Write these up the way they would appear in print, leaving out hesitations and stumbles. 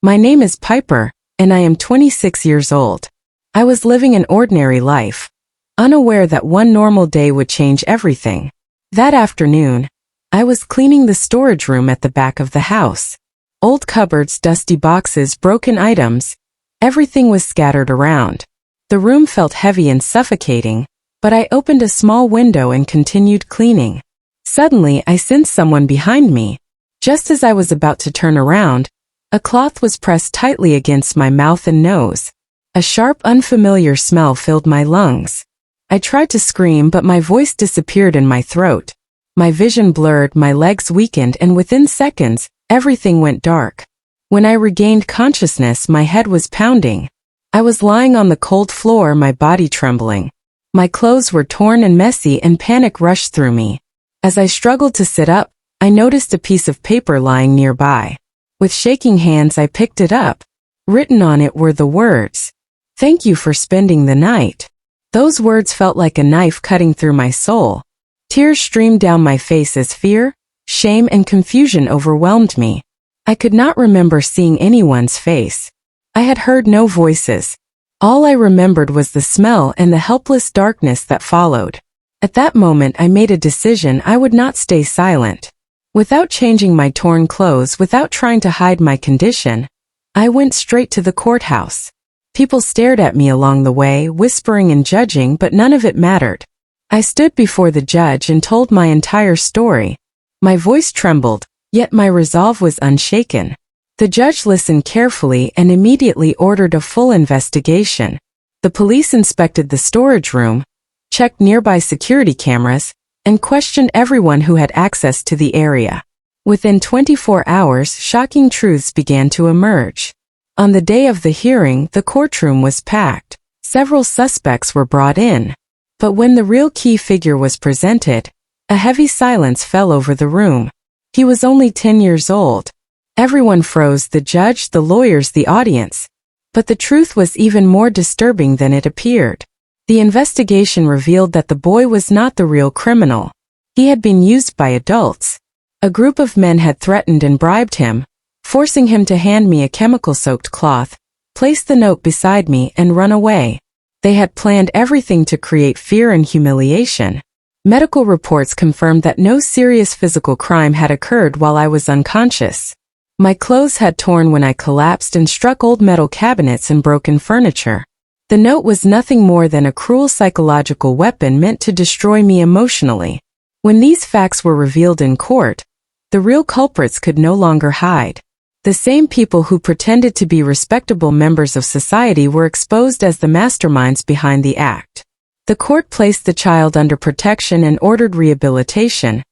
My name is Piper, and I am 26 years old. I was living an ordinary life, unaware that one normal day would change everything. That afternoon, I was cleaning the storage room at the back of the house. Old cupboards, dusty boxes, broken items, everything was scattered around. The room felt heavy and suffocating, but I opened a small window and continued cleaning. Suddenly, I sensed someone behind me. Just as I was about to turn around, a cloth was pressed tightly against my mouth and nose. A sharp, unfamiliar smell filled my lungs. I tried to scream, but my voice disappeared in my throat. My vision blurred, my legs weakened, and within seconds, everything went dark. When I regained consciousness, my head was pounding. I was lying on the cold floor, my body trembling. My clothes were torn and messy, and panic rushed through me. As I struggled to sit up, I noticed a piece of paper lying nearby. With shaking hands, I picked it up. Written on it were the words, "Thank you for spending the night." Those words felt like a knife cutting through my soul. Tears streamed down my face as fear, shame, and confusion overwhelmed me. I could not remember seeing anyone's face. I had heard no voices. All I remembered was the smell and the helpless darkness that followed. At that moment, I made a decision: I would not stay silent. Without changing my torn clothes, without trying to hide my condition, I went straight to the courthouse. People stared at me along the way, whispering and judging, but none of it mattered. I stood before the judge and told my entire story. My voice trembled, yet my resolve was unshaken. The judge listened carefully and immediately ordered a full investigation. The police inspected the storage room, checked nearby security cameras, and questioned everyone who had access to the area. Within 24 hours, shocking truths began to emerge. On the day of the hearing, the courtroom was packed. Several suspects were brought in. But when the real key figure was presented, a heavy silence fell over the room. He was only 10 years old. Everyone froze: the judge, the lawyers, the audience. But the truth was even more disturbing than it appeared. The investigation revealed that the boy was not the real criminal. He had been used by adults. A group of men had threatened and bribed him, forcing him to hand me a chemical-soaked cloth, place the note beside me, and run away. They had planned everything to create fear and humiliation. Medical reports confirmed that no serious physical crime had occurred while I was unconscious. My clothes had torn when I collapsed and struck old metal cabinets and broken furniture. The note was nothing more than a cruel psychological weapon meant to destroy me emotionally. When these facts were revealed in court, the real culprits could no longer hide. The same people who pretended to be respectable members of society were exposed as the masterminds behind the act. The court placed the child under protection and ordered rehabilitation,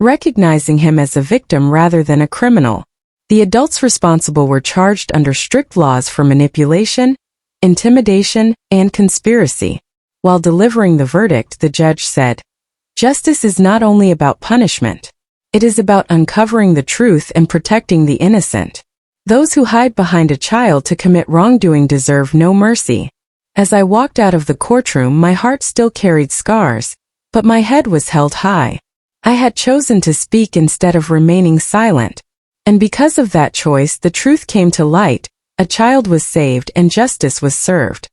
recognizing him as a victim rather than a criminal. The adults responsible were charged under strict laws for manipulation, intimidation, and conspiracy. While delivering the verdict, the judge said, "Justice is not only about punishment. It is about uncovering the truth and protecting the innocent. Those who hide behind a child to commit wrongdoing deserve no mercy." As I walked out of the courtroom, my heart still carried scars, but my head was held high. I had chosen to speak instead of remaining silent. And because of that choice, the truth came to light: a child was saved and justice was served.